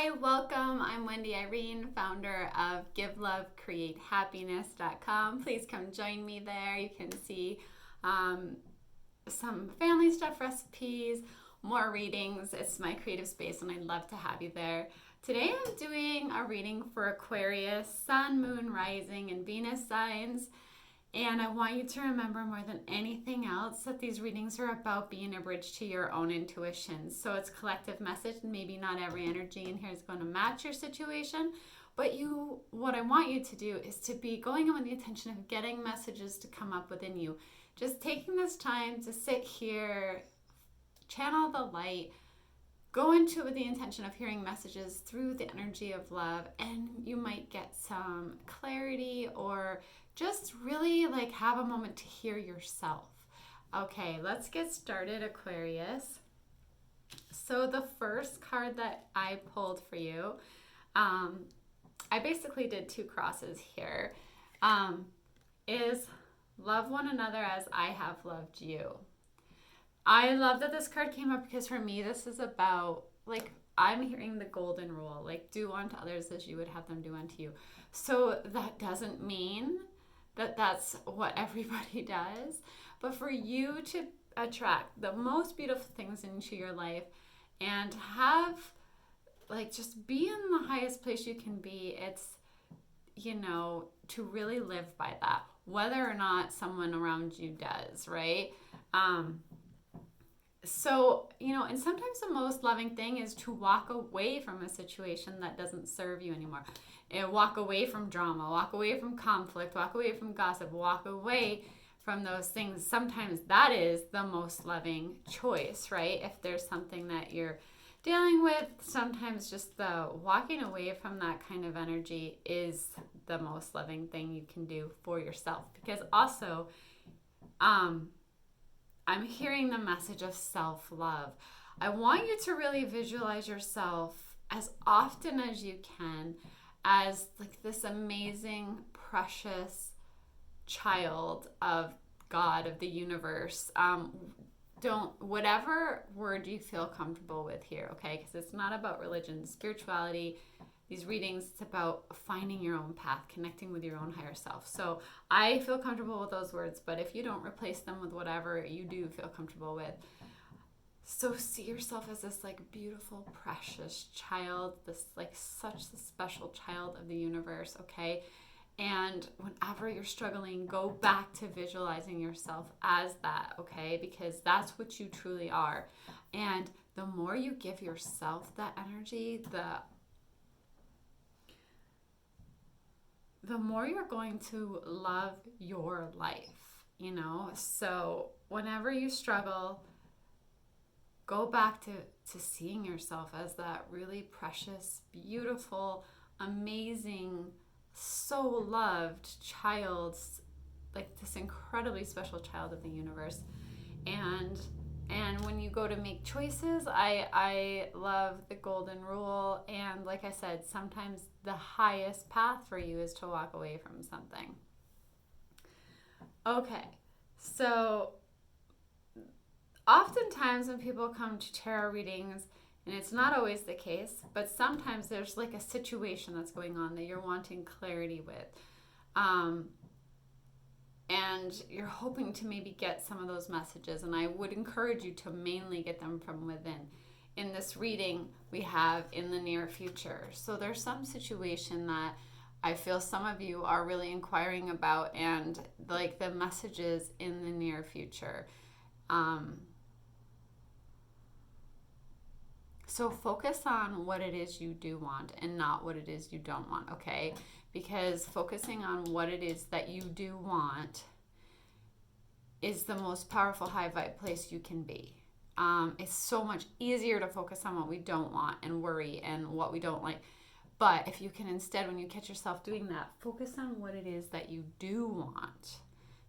Hi, welcome. I'm Wendy Irene, founder of GiveLoveCreateHappiness.com. Please come join me there. You can see some family stuff, recipes, more readings. It's my creative space and I'd love to have you there. Today I'm doing a reading for Aquarius, Sun, Moon, Rising, and Venus signs. And I want you to remember more than anything else that these readings are about being a bridge to your own intuition. So it's collective message, and maybe not every energy in here is going to match your situation. But what I want you to do is to be going in with the intention of getting messages to come up within you. Just taking this time to sit here, channel the light, go into it with the intention of hearing messages through the energy of love, and you might get some clarity or just really have a moment to hear yourself. Okay, let's get started, Aquarius. So the first card that I pulled for you, I basically did two crosses here, is love one another as I have loved you. I love that this card came up because for me, this is about, I'm hearing the golden rule, do unto others as you would have them do unto you. So that doesn't mean that that's what everybody does, but for you to attract the most beautiful things into your life and have, just be in the highest place you can be, it's, to really live by that, whether or not someone around you does, right? So, and sometimes the most loving thing is to walk away from a situation that doesn't serve you anymore. And walk away from drama, walk away from conflict, walk away from gossip, walk away from those things. Sometimes that is the most loving choice, right? If there's something that you're dealing with, sometimes just the walking away from that kind of energy is the most loving thing you can do for yourself. Because also, I'm hearing the message of self-love. I want you to really visualize yourself as often as you can as this amazing, precious child of God, of the universe. Whatever word you feel comfortable with here, okay? Because it's not about religion, spirituality, these readings, it's about finding your own path, connecting with your own higher self. So I feel comfortable with those words, but if you don't, replace them with whatever you do feel comfortable with. So see yourself as this beautiful, precious child, this such a special child of the universe, okay? And whenever you're struggling, go back to visualizing yourself as that, okay? Because that's what you truly are. And the more you give yourself that energy, the more you're going to love your life, So whenever you struggle, go back to seeing yourself as that really precious, beautiful, amazing, so loved child, this incredibly special child of the universe. And when you go to make choices, I love the golden rule. And like I said, sometimes the highest path for you is to walk away from something. Okay, so oftentimes when people come to tarot readings, and it's not always the case, but sometimes there's a situation that's going on that you're wanting clarity with. And you're hoping to maybe get some of those messages. And I would encourage you to mainly get them from within. In this reading, we have in the near future. So there's some situation that I feel some of you are really inquiring about, and the messages in the near future. So focus on what it is you do want and not what it is you don't want, okay? Because focusing on what it is that you do want is the most powerful high vibe place you can be. It's so much easier to focus on what we don't want and worry and what we don't like. But if you can instead, when you catch yourself doing that, focus on what it is that you do want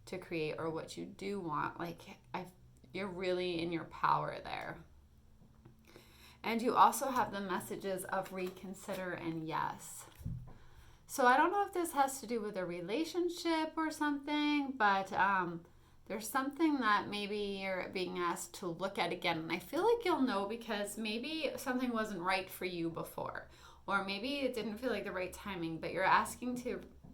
to create or what you do want. You're really in your power there. And you also have the messages of reconsider and yes. So I don't know if this has to do with a relationship or something, but There's something that maybe you're being asked to look at again. And I feel like you'll know because maybe something wasn't right for you before. Or maybe it didn't feel like the right timing, but you're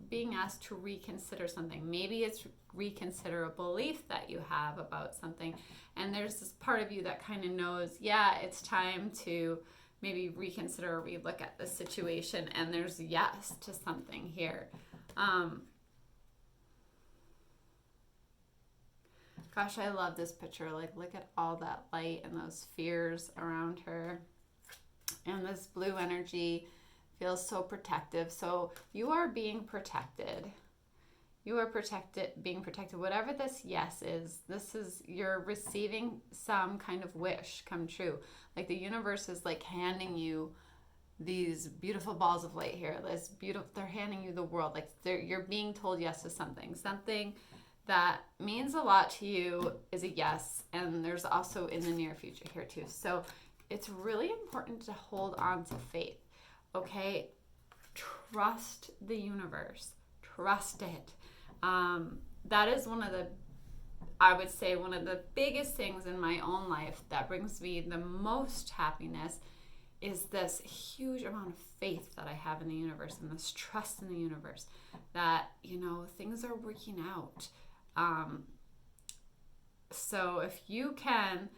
being asked to reconsider something. Maybe it's reconsider a belief that you have about something. And there's this part of you that kind of knows, yeah, it's time to maybe reconsider or relook at the situation. And there's yes to something here. Gosh, I love this picture. Like, look at all that light and those spheres around her. And this blue energy feels so protective. So you are being protected. You are being protected. Whatever this yes is, you're receiving some kind of wish come true. Like the universe is like handing you these beautiful balls of light here. They're handing you the world. Like you're being told yes to something. Something that means a lot to you is a yes. And there's also in the near future here too. So it's really important to hold on to faith. Okay? Trust the universe. Trust it. That is one of the biggest things in my own life that brings me the most happiness is this huge amount of faith that I have in the universe and this trust in the universe that, things are working out. So if you can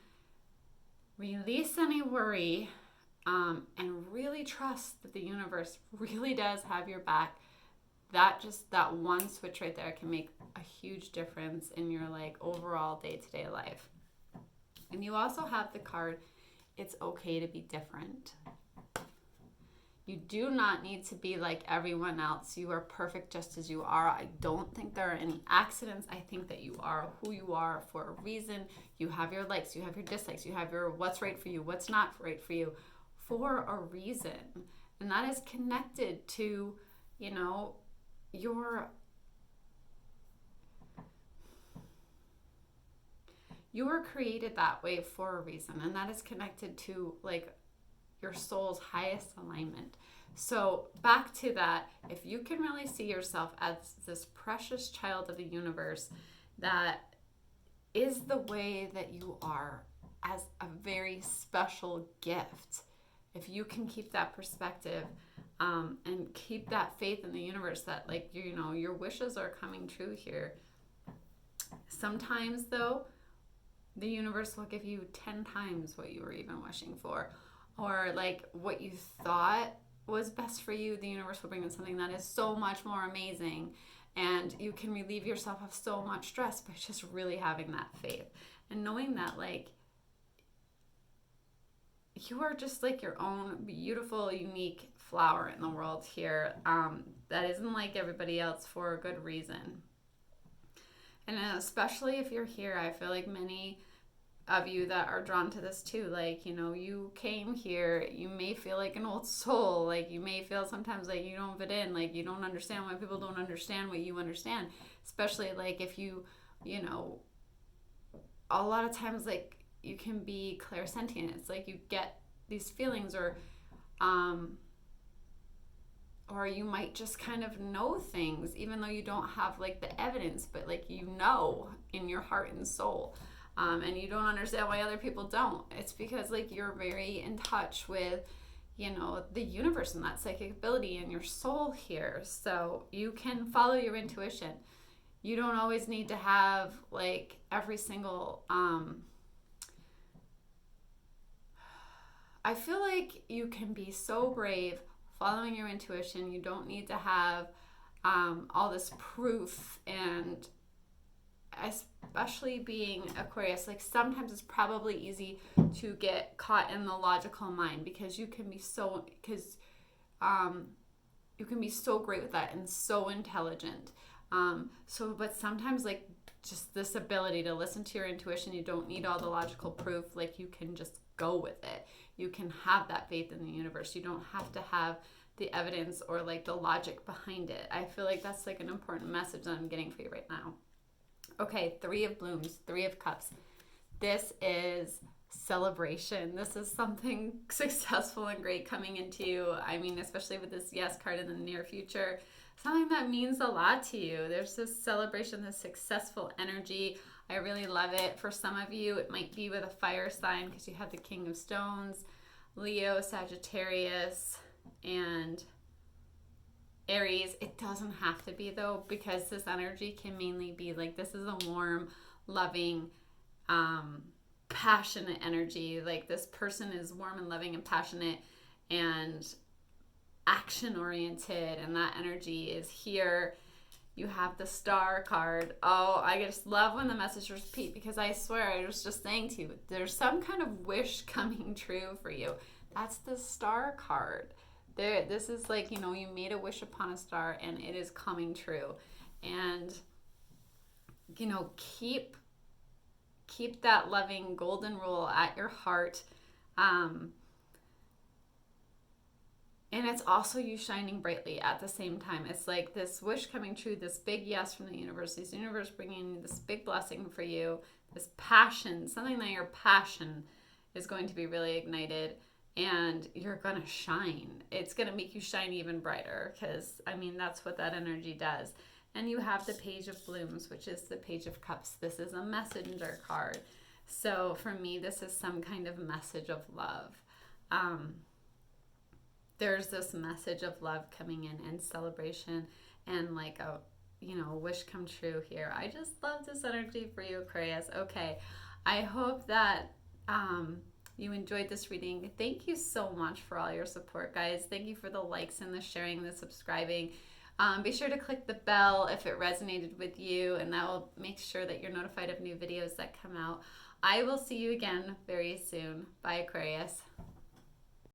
release any worry and really trust that the universe really does have your back, that one switch right there can make a huge difference in your overall day-to-day life. And you also have the card, it's okay to be different. You do not need to be like everyone else. You are perfect just as you are. I don't think there are any accidents. I think that you are who you are for a reason. You have your likes, you have your dislikes, you have your what's right for you, what's not right for you for a reason. And that is connected to, you were created that way for a reason, and that is connected to your soul's highest alignment. So back to that, if you can really see yourself as this precious child of the universe that is the way that you are, as a very special gift, if you can keep that perspective and keep that faith in the universe that your wishes are coming true here. Sometimes though, the universe will give you 10 times what you were even wishing for. Or what you thought was best for you, the universe will bring in something that is so much more amazing. And you can relieve yourself of so much stress by just really having that faith. And knowing that you are just your own beautiful, unique flower in the world here that isn't like everybody else for a good reason. And especially if you're here, I feel like many of you that are drawn to this too, you came here, you may feel like an old soul, you may feel sometimes like you don't fit in, you don't understand why people don't understand what you understand, especially if you a lot of times you can be clairsentient. It's you get these feelings or you might just kind of know things even though you don't have the evidence, but in your heart and soul. And you don't understand why other people don't. It's because you're very in touch with, the universe and that psychic ability and your soul here. So you can follow your intuition. You don't always need to have every single, I feel like you can be so brave following your intuition. You don't need to have all this proof, and especially being Aquarius, sometimes it's probably easy to get caught in the logical mind because you can be so great with that and so intelligent. But sometimes just this ability to listen to your intuition, you don't need all the logical proof. You can just go with it. You can have that faith in the universe. You don't have to have the evidence or the logic behind it. I feel like that's an important message that I'm getting for you right now. Okay, 3 of Blooms, 3 of Cups. This is celebration. This is something successful and great coming into you. I mean, especially with this yes card in the near future, something that means a lot to you. There's this celebration, this successful energy. I really love it. For some of you, it might be with a fire sign because you have the King of Stones, Leo, Sagittarius, and Aries. It doesn't have to be though, because this energy can mainly be like, this is a warm, loving, passionate energy. Like this person is warm and loving and passionate and action oriented, and that energy is here. You have the Star card. Oh, I just love when the messages repeat, because I swear, I was just saying to you, there's some kind of wish coming true for you. That's the Star card. This is like, you know, you made a wish upon a star and it is coming true. And, you know, keep that loving golden rule at your heart. And it's also you shining brightly at the same time. It's like this wish coming true, this big yes from the universe. This universe bringing this big blessing for you, this passion, something that your passion is going to be really ignited, and you're going to shine. It's going to make you shine even brighter, because, I mean, that's what that energy does. And you have the Page of Blooms, which is the Page of Cups. This is a messenger card. So for me, this is some kind of message of love. There's this message of love coming in and celebration and like a, you know, wish come true here. I just love this energy for you, Aquarius. Okay, I hope that you enjoyed this reading. Thank you so much for all your support, guys. Thank you for the likes and the sharing, the subscribing. Be sure to click the bell if it resonated with you, and that will make sure that you're notified of new videos that come out. I will see you again very soon. Bye, Aquarius.